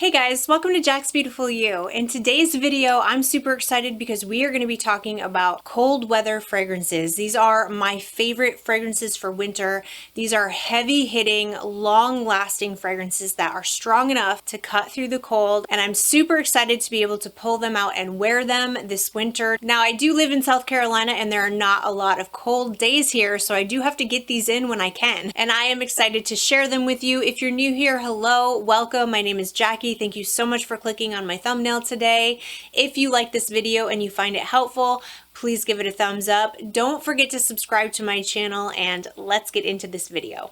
Hey guys, welcome to Jaxbeautifulyou. In today's video, I'm super excited because we are going to be talking about cold weather fragrances. These are my favorite fragrances for winter. These are heavy hitting, long lasting fragrances that are strong enough to cut through the cold. And I'm super excited to be able to pull them out and wear them this winter. Now I do live in South Carolina and there are not a lot of cold days here, so I do have to get these in when I can. And I am excited to share them with you. If you're new here, hello, welcome. My name is Jackie. Thank you so much for clicking on my thumbnail today. If you like this video and you find it helpful, please give it a thumbs up. Don't forget to subscribe to my channel and let's get into this video.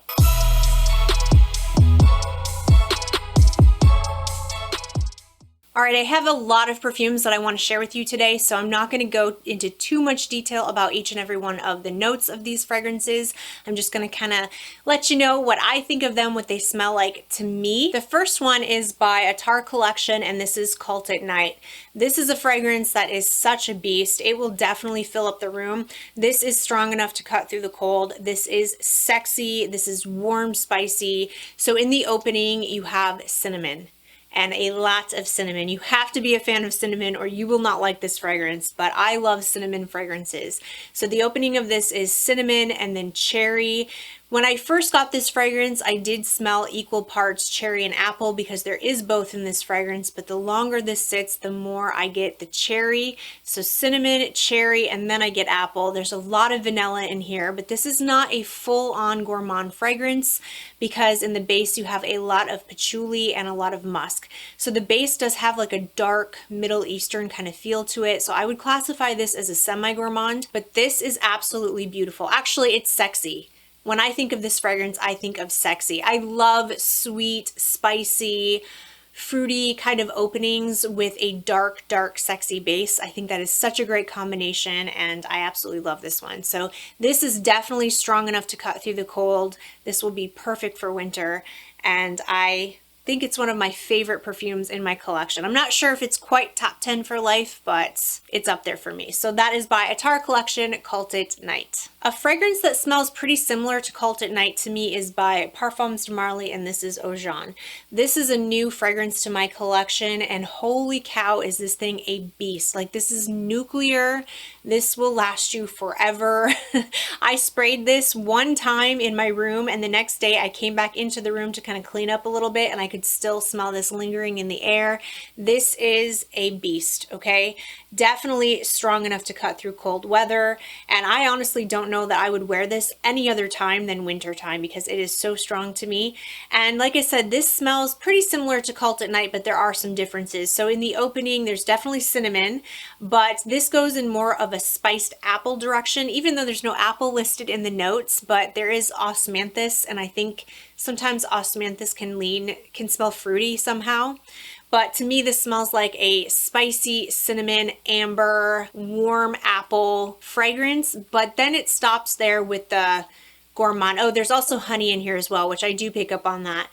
All right, I have a lot of perfumes that I want to share with you today, so I'm not going to go into too much detail about each and every one of the notes of these fragrances. I'm just going to kind of let you know what I think of them, what they smell like to me. The first one is by Attar collection, and this is Khaltat. This is a fragrance that is such a beast. It will definitely fill up the room. This is strong enough to cut through the cold. This is sexy. This is warm, spicy. So in the opening, you have cinnamon. And a lot of cinnamon. You have to be a fan of cinnamon or you will not like this fragrance, but I love cinnamon fragrances. So the opening of this is cinnamon and then cherry. When I first got this fragrance, I did smell equal parts cherry and apple because there is both in this fragrance, but the longer this sits, the more I get the cherry. So cinnamon, cherry, and then I get apple. There's a lot of vanilla in here, but this is not a full-on gourmand fragrance because in the base you have a lot of patchouli and a lot of musk. So the base does have like a dark Middle Eastern kind of feel to it. So I would classify this as a semi-gourmand, but this is absolutely beautiful. Actually, it's sexy. When I think of this fragrance, I think of sexy. I love sweet, spicy, fruity kind of openings with a dark, dark, sexy base. I think that is such a great combination and I absolutely love this one. So this is definitely strong enough to cut through the cold. This will be perfect for winter and I think it's one of my favorite perfumes in my collection. I'm not sure if it's quite top 10 for life, but it's up there for me. So that is by Attar collection, Khaltat. A fragrance that smells pretty similar to Khaltat to me is by Parfums and this is Oajan. This is a new fragrance to my collection and holy cow is this thing a beast. Like this is nuclear. This will last you forever. I sprayed this one time in my room and the next day I came back into the room to kind of clean up a little bit and I could still smell this lingering in the air. This is a beast, okay? Definitely strong enough to cut through cold weather. And I honestly don't know that I would wear this any other time than winter time because it is so strong to me. And like I said, this smells pretty similar to Khaltat, but there are some differences. So in the opening, there's definitely cinnamon, but this goes in more of a spiced apple direction, even though there's no apple listed in the notes, but there is osmanthus. And I think sometimes osmanthus can smell fruity somehow. But to me, this smells like a spicy cinnamon, amber, warm apple fragrance. But then it stops there with the gourmand. Oh, there's also honey in here as well, which I do pick up on that.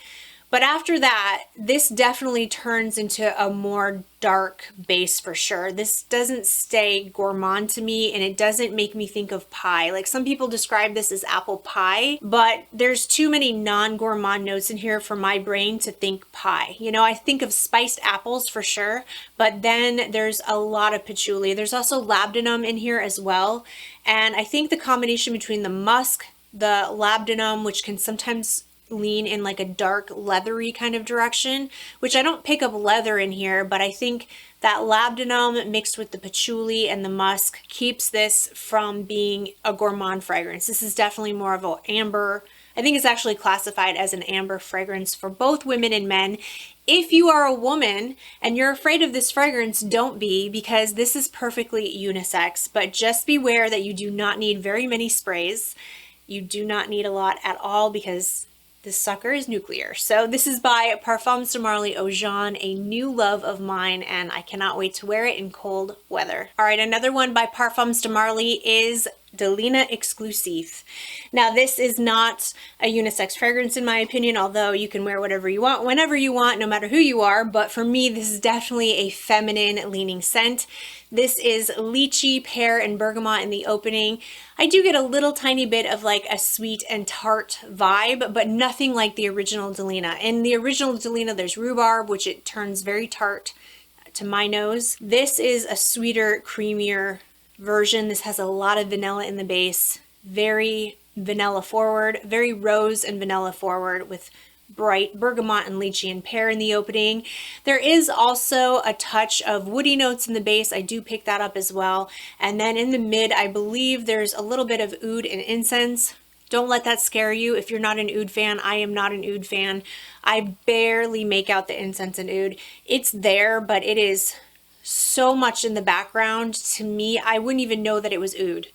But after that, this definitely turns into a more dark base for sure. This doesn't stay gourmand to me and it doesn't make me think of pie. Like some people describe this as apple pie, but there's too many non-gourmand notes in here for my brain to think pie. You know, I think of spiced apples for sure, but then there's a lot of patchouli. There's also labdanum in here as well. And I think the combination between the musk, the labdanum, which can sometimes lean in like a dark leathery kind of direction, which I don't pick up leather in here, but I think that labdanum mixed with the patchouli and the musk keeps this from being a gourmand fragrance. This is definitely more of an amber. I think it's actually classified as an amber fragrance for both women and men. If you are a woman and you're afraid of this fragrance, don't be, because this is perfectly unisex, but just beware that you do not need very many sprays. You do not need a lot at all because this sucker is nuclear. So this is by Parfums Oajan, a new love of mine, and I cannot wait to wear it in cold weather. All right, another one by Parfums is Delina Exclusif. Now this is not a unisex fragrance in my opinion, although you can wear whatever you want, whenever you want, no matter who you are, but for me this is definitely a feminine leaning scent. This is lychee, pear, and bergamot in the opening. I do get a little tiny bit of like a sweet and tart vibe, but nothing like the original Delina. In the original Delina there's rhubarb, which it turns very tart to my nose. This is a sweeter, creamier version. This has a lot of vanilla in the base, very vanilla forward, very rose and vanilla forward with bright bergamot and lychee and pear in the opening. There is also a touch of woody notes in the base. I do pick that up as well. And then in the mid, I believe there's a little bit of oud and incense. Don't let that scare you. If you're not an oud fan, I am not an oud fan. I barely make out the incense and oud. It's there, but it is so much in the background. To me, I wouldn't even know that it was oud.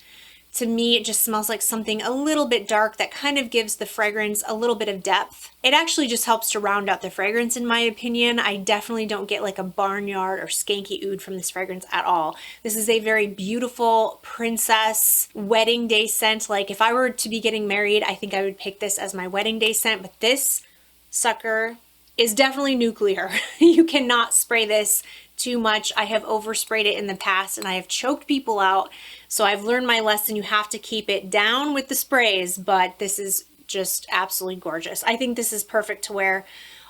To me, it just smells like something a little bit dark that kind of gives the fragrance a little bit of depth. It actually just helps to round out the fragrance in my opinion. I definitely don't get like a barnyard or skanky oud from this fragrance at all. This is a very beautiful princess wedding day scent. Like if I were to be getting married, I think I would pick this as my wedding day scent, but this sucker is definitely nuclear. You cannot spray this too much. I have oversprayed it in the past and I have choked people out. So I've learned my lesson. You have to keep it down with the sprays, but this is just absolutely gorgeous. I think this is perfect to wear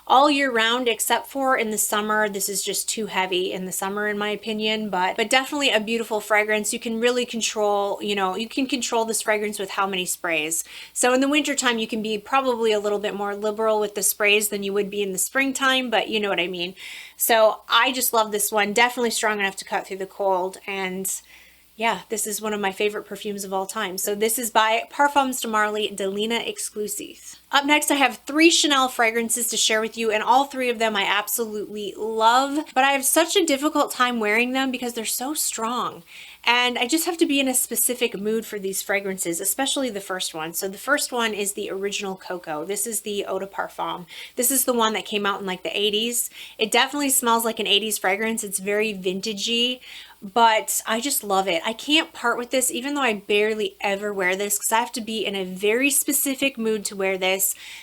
all year round, except for in the summer. This is just too heavy in the summer in my opinion, but definitely a beautiful fragrance. You can really control, you know, you can control this fragrance with how many sprays. So in the wintertime, you can be probably a little bit more liberal with the sprays than you would be in the springtime, but you know what I mean. So I just love this one. Definitely strong enough to cut through the cold. And yeah, this is one of my favorite perfumes of all time. So this is by Parfums de Marly Delina Exclusif. Up next, I have 3 Chanel fragrances to share with you, and all 3 of them I absolutely love, but I have such a difficult time wearing them because they're so strong. And I just have to be in a specific mood for these fragrances, especially the first one. So the first one is the original Coco. This is the Eau de Parfum. This is the one that came out in like the 80s. It definitely smells like an 80s fragrance. It's very vintagey, but I just love it. I can't part with this, even though I barely ever wear this, because I have to be in a very specific mood to wear this.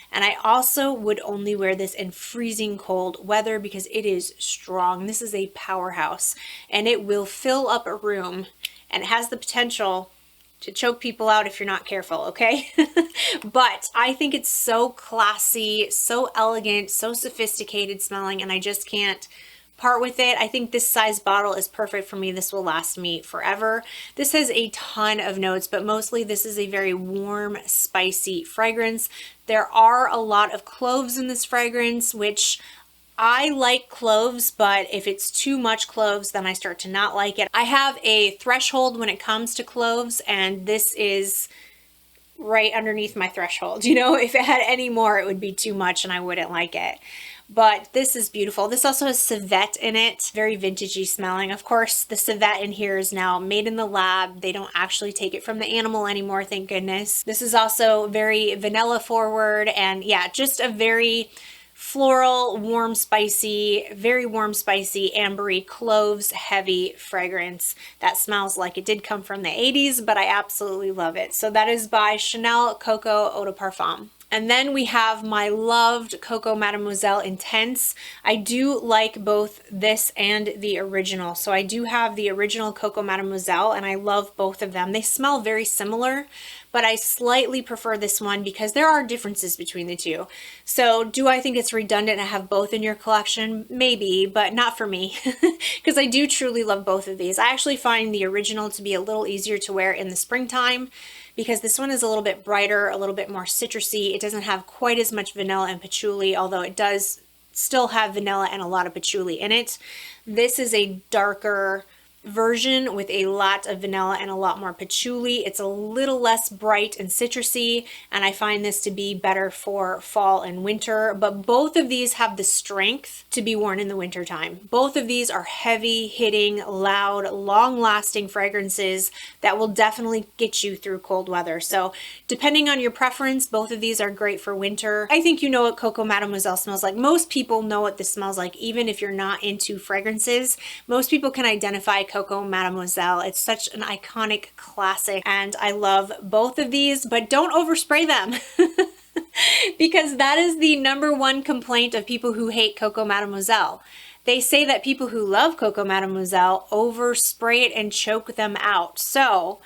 And I also would only wear this in freezing cold weather because it is strong. This is a powerhouse and it will fill up a room, and it has the potential to choke people out if you're not careful, okay? But I think it's so classy, so elegant, so sophisticated smelling, and I just can't part with it. I think this size bottle is perfect for me. This will last me forever. This has a ton of notes, but mostly this is a very warm, spicy fragrance. There are a lot of cloves in this fragrance, which I like cloves, but if it's too much cloves, then I start to not like it. I have a threshold when it comes to cloves, and this is right underneath my threshold. You know, if it had any more, it would be too much and I wouldn't like it. But this is beautiful. This also has civet in it, very vintagey smelling. Of course, the civet in here is now made in the lab. They don't actually take it from the animal anymore, thank goodness. This is also very vanilla forward, and yeah, just a very floral, warm, spicy, very warm, spicy, ambery, cloves heavy fragrance that smells like it did come from the 80s, but I absolutely love it. So that is by Chanel Coco Eau de Parfum. And then we have my loved Coco Mademoiselle Intense. I do like both this and the original. So I do have the original Coco Mademoiselle and I love both of them. They smell very similar, but I slightly prefer this one because there are differences between the two. So do I think it's redundant to have both in your collection? Maybe, but not for me because I do truly love both of these. I actually find the original to be a little easier to wear in the springtime because this one is a little bit brighter, a little bit more citrusy. It doesn't have quite as much vanilla and patchouli, although it does still have vanilla and a lot of patchouli in it. This is a darker version with a lot of vanilla and a lot more patchouli. It's a little less bright and citrusy, and I find this to be better for fall and winter, but both of these have the strength to be worn in the winter time. Both of these are heavy hitting, loud, long lasting fragrances that will definitely get you through cold weather. So depending on your preference, both of these are great for winter. I think you know what Coco Mademoiselle smells like. Most people know what this smells like, even if you're not into fragrances. Most people can identify Coco Mademoiselle. It's such an iconic classic and I love both of these, but don't overspray them. Because that is the #1 complaint of people who hate Coco Mademoiselle. They say that people who love Coco Mademoiselle overspray it and choke them out. So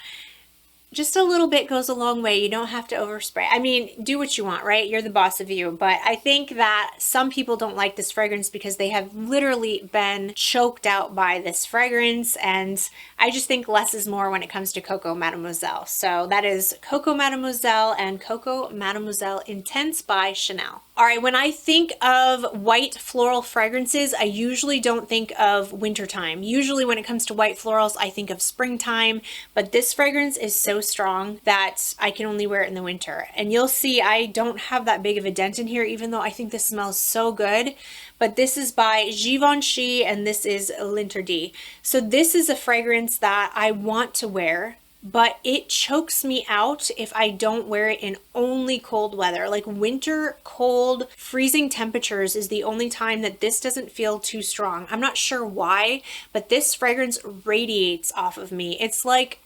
just a little bit goes a long way. You don't have to overspray. I mean, do what you want, right? You're the boss of you. But I think that some people don't like this fragrance because they have literally been choked out by this fragrance. And I just think less is more when it comes to Coco Mademoiselle. So that is Coco Mademoiselle and Coco Mademoiselle Intense by Chanel. All right, when I think of white floral fragrances, I usually don't think of wintertime. Usually when it comes to white florals, I think of springtime, but this fragrance is so strong that I can only wear it in the winter. And you'll see I don't have that big of a dent in here, even though I think this smells so good. But this is by Givenchy and this is L'Interdit. So this is a fragrance that I want to wear, but it chokes me out if I don't wear it in only cold weather. Like winter, cold, freezing temperatures is the only time that this doesn't feel too strong. I'm not sure why, but this fragrance radiates off of me. It's like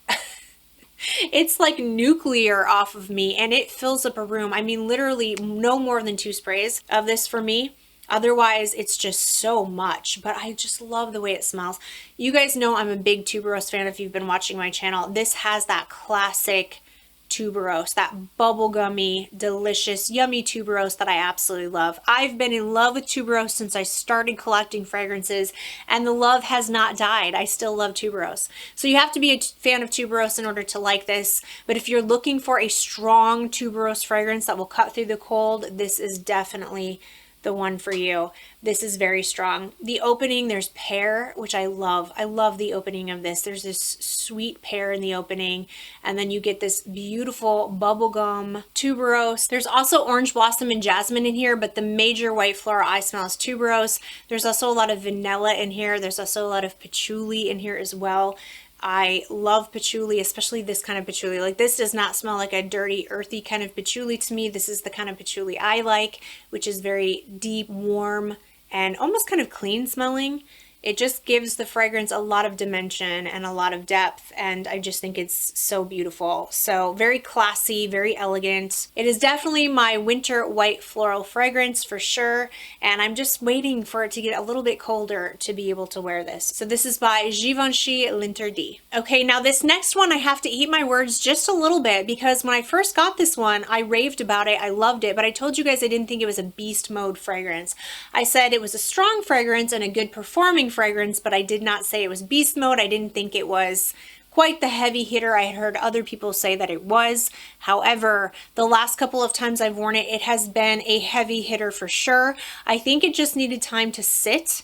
it's like nuclear off of me and it fills up a room. I mean, literally no more than 2 sprays of this for me. Otherwise, it's just so much, but I just love the way it smells. You guys know I'm a big tuberose fan if you've been watching my channel. This has that classic tuberose, that bubblegummy, delicious, yummy tuberose that I absolutely love. I've been in love with tuberose since I started collecting fragrances and the love has not died. I still love tuberose. So you have to be a fan of tuberose in order to like this, but if you're looking for a strong tuberose fragrance that will cut through the cold, this is definitely the one for you. This is very strong. The opening, there's pear, which I love. I love the opening of this. There's this sweet pear in the opening, and then you get this beautiful bubblegum tuberose. There's also orange blossom and jasmine in here, but the major white floral I smell is tuberose. There's also a lot of vanilla in here. There's also a lot of patchouli in here as well. I love patchouli, especially this kind of patchouli. Like this does not smell like a dirty, earthy kind of patchouli to me. This is the kind of patchouli I like, which is very deep, warm, and almost kind of clean smelling. It just gives the fragrance a lot of dimension and a lot of depth, and I just think it's so beautiful. So very classy, very elegant. It is definitely my winter white floral fragrance for sure, and I'm just waiting for it to get a little bit colder to be able to wear this. So this is by Givenchy L'Interdit. Okay, now this next one I have to eat my words just a little bit because when I first got this one, I raved about it, I loved it, but I told you guys I didn't think it was a beast mode fragrance. I said it was a strong fragrance and a good performing fragrance, but I did not say it was beast mode. I didn't think it was quite the heavy hitter I had heard other people say that it was. However, the last couple of times I've worn it, it has been a heavy hitter for sure. I think it just needed time to sit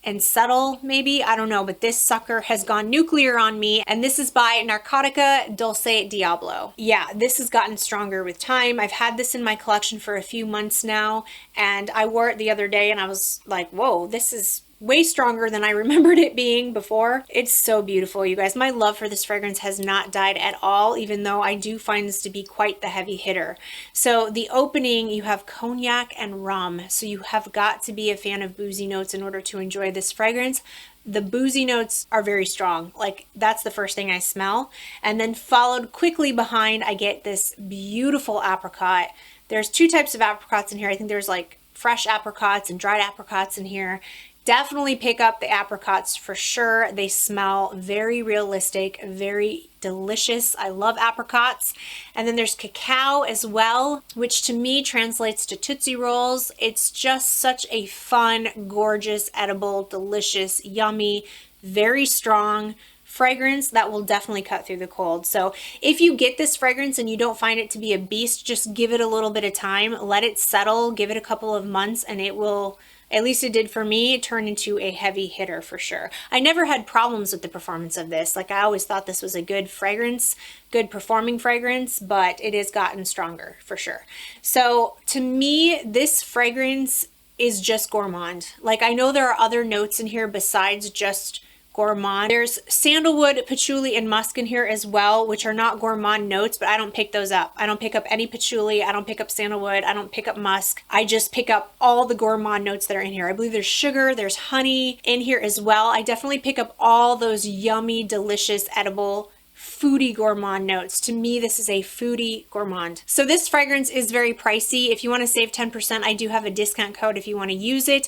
and settle, maybe, I don't know, but this sucker has gone nuclear on me, and this is by Narcotica Dulce Diablo. Yeah, this has gotten stronger with time. I've had this in my collection for a few months now, and I wore it the other day and I was like, whoa, this is way stronger than I remembered it being before. It's so beautiful, you guys. My love for this fragrance has not died at all, even though I do find this to be quite the heavy hitter. So the opening, you have cognac and rum. So you have got to be a fan of boozy notes in order to enjoy this fragrance. The boozy notes are very strong. Like that's the first thing I smell. And then followed quickly behind, I get this beautiful apricot. There's 2 types of apricots in here. I think there's like fresh apricots and dried apricots in here. Definitely pick up the apricots for sure. They smell very realistic, very delicious. I love apricots. And then there's cacao as well, which to me translates to Tootsie Rolls. It's just such a fun, gorgeous, edible, delicious, yummy, very strong fragrance that will definitely cut through the cold. So if you get this fragrance and you don't find it to be a beast, just give it a little bit of time, let it settle, give it a couple of months, and it will, at least it did for me, turn into a heavy hitter for sure. I never had problems with the performance of this. Like I always thought this was a good fragrance, good performing fragrance, but it has gotten stronger for sure. So to me, this fragrance is just gourmand. Like I know there are other notes in here besides just gourmand. There's sandalwood, patchouli, and musk in here as well, which are not gourmand notes, but I don't pick those up. I don't pick up any patchouli, I don't pick up sandalwood, I don't pick up musk. I just pick up all the gourmand notes that are in here. I believe there's sugar, there's honey in here as well. I definitely pick up all those yummy, delicious, edible foodie gourmand notes. To me, this is a foodie gourmand. So this fragrance is very pricey. If you want to save 10%, I do have a discount code if you want to use it.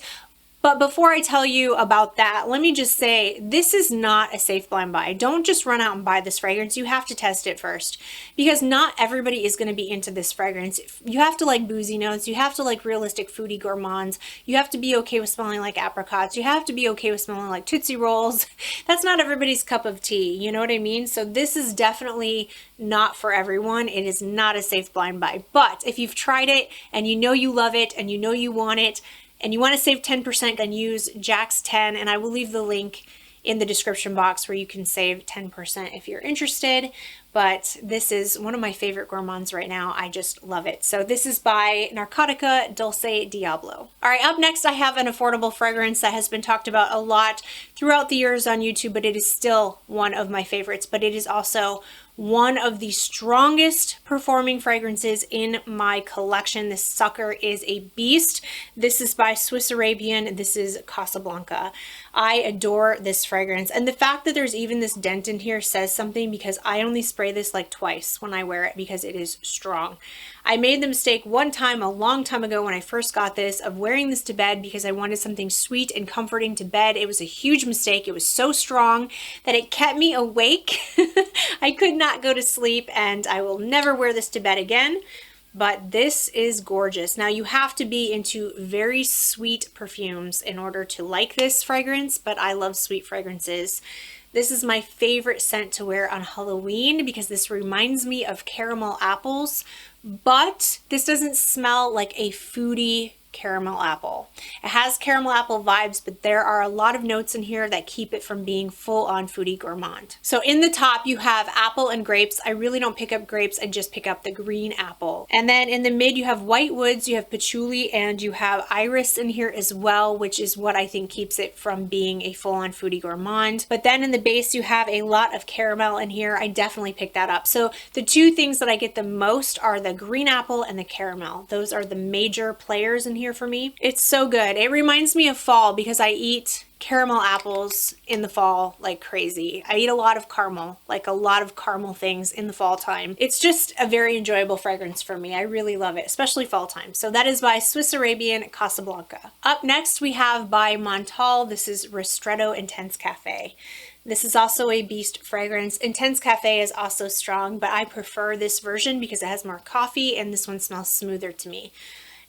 But before I tell you about that, let me just say, this is not a safe blind buy. Don't just run out and buy this fragrance. You have to test it first, because not everybody is going to be into this fragrance. You have to like boozy notes. You have to like realistic foodie gourmands. You have to be okay with smelling like apricots. You have to be okay with smelling like Tootsie Rolls. That's not everybody's cup of tea. You know what I mean? So this is definitely not for everyone. It is not a safe blind buy. But if you've tried it and you know you love it and you know you want it, and you want to save 10%, then use Jax10, and I will leave the link in the description box where you can save 10% if you're interested. But this is one of my favorite gourmands right now. I just love it. So this is by Narcotica Dulce Diablo. All right, up next I have an affordable fragrance that has been talked about a lot throughout the years on YouTube, but it is still one of my favorites. But it is also one of the strongest performing fragrances in my collection. This sucker is a beast. This is by Swiss Arabian. This is Casablanca. I adore this fragrance. And the fact that there's even this dent in here says something, because I only spray this like twice when I wear it because it is strong. I made the mistake one time a long time ago when I first got this of wearing this to bed because I wanted something sweet and comforting to bed. It was a huge mistake. It was so strong that it kept me awake. I could not go to sleep, and I will never wear this to bed again. But this is gorgeous. Now you have to be into very sweet perfumes in order to like this fragrance, but I love sweet fragrances. This is my favorite scent to wear on Halloween because this reminds me of caramel apples, but this doesn't smell like a foodie caramel apple. It has caramel apple vibes, but there are a lot of notes in here that keep it from being full-on foodie gourmand. So in the top you have apple and grapes. I really don't pick up grapes, I just pick up the green apple. And then in the mid you have white woods, you have patchouli, and you have iris in here as well, which is what I think keeps it from being a full-on foodie gourmand. But then in the base you have a lot of caramel in here. I definitely pick that up. So the two things that I get the most are the green apple and the caramel. Those are the major players in here for me. It's so good. It reminds me of fall because I eat caramel apples in the fall like crazy. I eat a lot of caramel, like a lot of caramel things in the fall time. It's just a very enjoyable fragrance for me. I really love it, especially fall time. So that is by Swiss Arabian Casablanca. Up next we have by Montale. This is Ristretto Intense Cafe. This is also a beast fragrance. Intense Cafe is also strong, but I prefer this version because it has more coffee and this one smells smoother to me.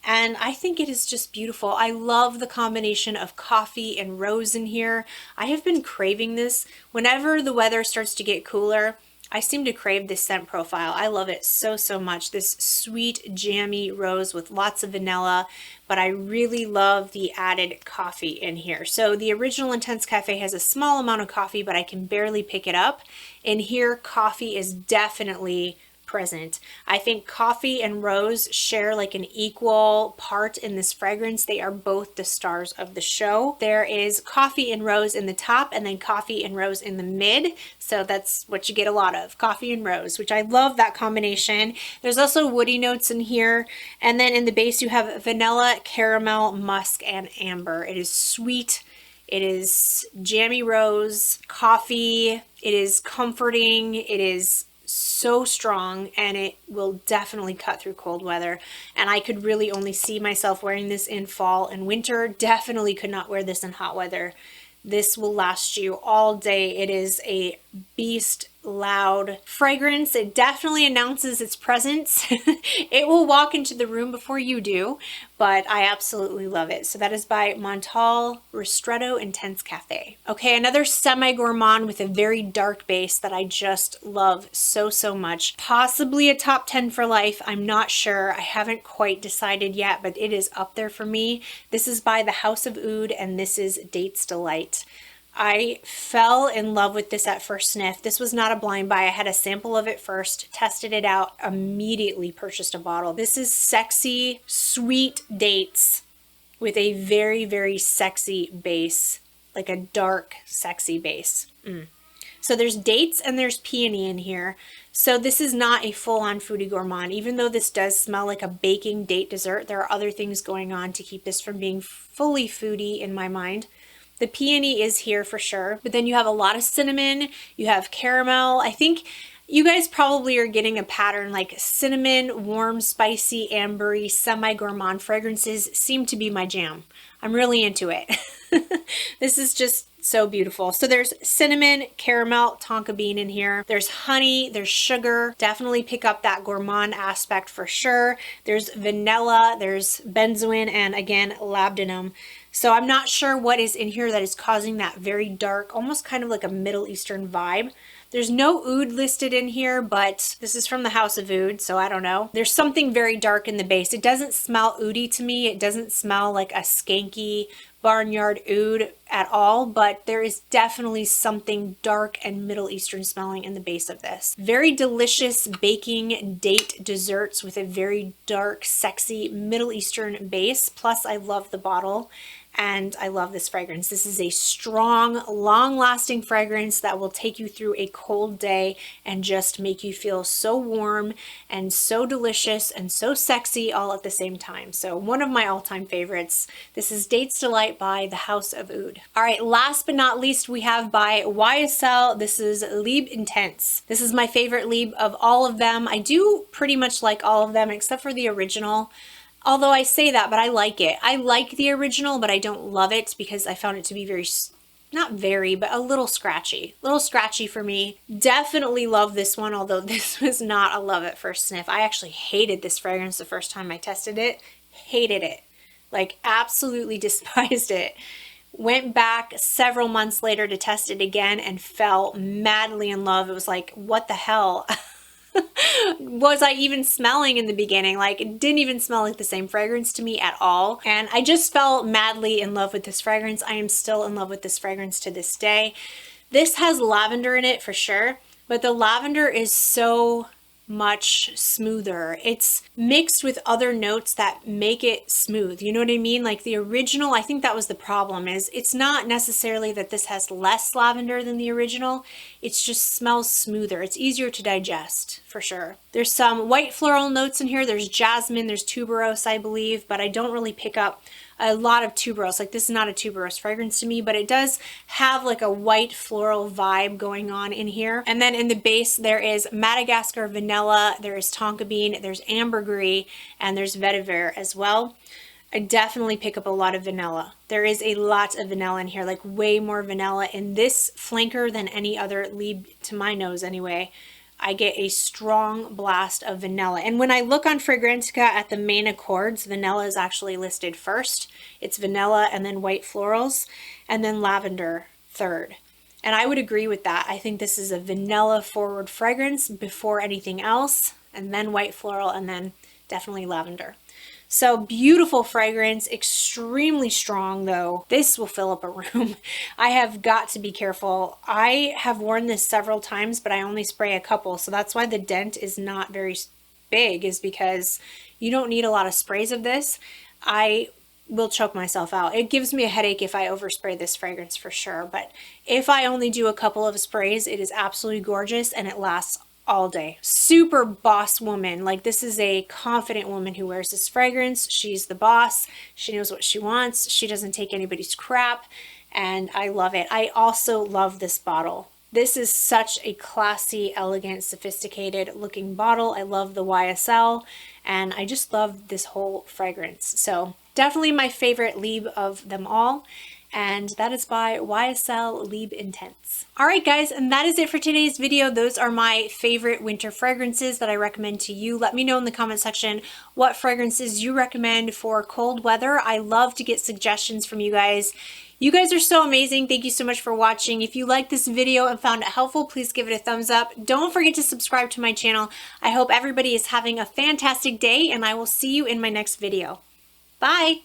And I think it is just beautiful. I love the combination of coffee and rose in here. I have been craving this. Whenever the weather starts to get cooler, I seem to crave this scent profile. I love it so, so much. This sweet, jammy rose with lots of vanilla, but I really love the added coffee in here. So the original Intense Cafe has a small amount of coffee, but I can barely pick it up. In here, coffee is definitely present. I think coffee and rose share like an equal part in this fragrance. They are both the stars of the show. There is coffee and rose in the top and then coffee and rose in the mid. So that's what you get a lot of, coffee and rose, which I love that combination. There's also woody notes in here. And then in the base you have vanilla, caramel, musk, and amber. It is sweet. It is jammy rose, coffee. It is comforting. It is so strong, and it will definitely cut through cold weather. And I could really only see myself wearing this in fall and winter. Definitely could not wear this in hot weather. This will last you all day. It is a beast loud fragrance. It definitely announces its presence. It will walk into the room before you do, but I absolutely love it. So that is by Montale Ristretto Intense Cafe. Okay, another semi-gourmand with a very dark base that I just love so, so much. Possibly a top 10 for life. I'm not sure. I haven't quite decided yet, but it is up there for me. This is by the House of Oud, and this is Dates Delight. I fell in love with this at first sniff. This was not a blind buy. I had a sample of it first, tested it out, immediately purchased a bottle. This is sexy, sweet dates with a very, very sexy base. like a dark, sexy base. So there's dates and there's peony in here. So this is not a full-on foodie gourmand. Even though this does smell like a baking date dessert, there are other things going on to keep this from being fully foodie in my mind. The peony is here for sure, but then you have a lot of cinnamon, you have caramel. I think you guys probably are getting a pattern, like cinnamon, warm, spicy, ambery, semi-gourmand fragrances seem to be my jam. I'm really into it. This is just so beautiful. So there's cinnamon, caramel, tonka bean in here. There's honey, there's sugar. Definitely pick up that gourmand aspect for sure. There's vanilla, there's benzoin, and again, labdanum. So I'm not sure what is in here that is causing that very dark, almost kind of like a Middle Eastern vibe. There's no oud listed in here, but this is from the House of Oud, so I don't know. There's something very dark in the base. It doesn't smell oudy to me. It doesn't smell like a skanky barnyard oud at all, but there is definitely something dark and Middle Eastern smelling in the base of this. Very delicious baking date desserts with a very dark, sexy Middle Eastern base. Plus, I love the bottle. And I love this fragrance. This is a strong, long-lasting fragrance that will take you through a cold day and just make you feel so warm and so delicious and so sexy all at the same time. So one of my all-time favorites. This is Dates Delight by the House of Oud. All right, last but not least, we have by YSL. This is Libre Intense. This is my favorite Libre of all of them. I do pretty much like all of them except for the original. Although I say that, but I like it. I like the original, but I don't love it because I found it to be not very, but a little scratchy. A little scratchy for me. Definitely love this one, although this was not a love at first sniff. I actually hated this fragrance the first time I tested it. Hated it. Like, absolutely despised it. Went back several months later to test it again and fell madly in love. It was like, what the hell? Was I even smelling in the beginning? Like, it didn't even smell like the same fragrance to me at all. And I just fell madly in love with this fragrance. I am still in love with this fragrance to this day. This has lavender in it for sure, but the lavender is so much smoother. It's mixed with other notes that make it smooth. You know what I mean? Like the original, I think that was the problem, is it's not necessarily that this has less lavender than the original. It just smells smoother. It's easier to digest for sure. There's some white floral notes in here. There's jasmine, there's tuberose, I believe, but I don't really pick up a lot of tuberose. Like, this is not a tuberose fragrance to me, but it does have like a white floral vibe going on in here. And then in the base, there is Madagascar vanilla, there is tonka bean, there's ambergris, and there's vetiver as well. I definitely pick up a lot of vanilla. There is a lot of vanilla in here, like way more vanilla in this flanker than any other Libre, to my nose anyway. I get a strong blast of vanilla. And when I look on Fragrantica at the main accords, vanilla is actually listed first. It's vanilla and then white florals and then lavender third. And I would agree with that. I think this is a vanilla forward fragrance before anything else, and then white floral, and then definitely lavender. So beautiful fragrance, extremely strong though. This will fill up a room. I have got to be careful. I have worn this several times, but I only spray a couple. So that's why the dent is not very big, is because you don't need a lot of sprays of this. I will choke myself out. It gives me a headache if I overspray this fragrance for sure. But if I only do a couple of sprays, it is absolutely gorgeous and it lasts all day. Super boss woman. Like, this is a confident woman who wears this fragrance. She's the boss. She knows what she wants. She doesn't take anybody's crap, and I love it. I also love this bottle. This is such a classy, elegant, sophisticated looking bottle. I love the YSL, and I just love this whole fragrance. So definitely my favorite Libre of them all. And that is by YSL Libre Intense. Alright guys, and that is it for today's video. Those are my favorite winter fragrances that I recommend to you. Let me know in the comment section what fragrances you recommend for cold weather. I love to get suggestions from you guys. You guys are so amazing. Thank you so much for watching. If you liked this video and found it helpful, please give it a thumbs up. Don't forget to subscribe to my channel. I hope everybody is having a fantastic day, and I will see you in my next video. Bye!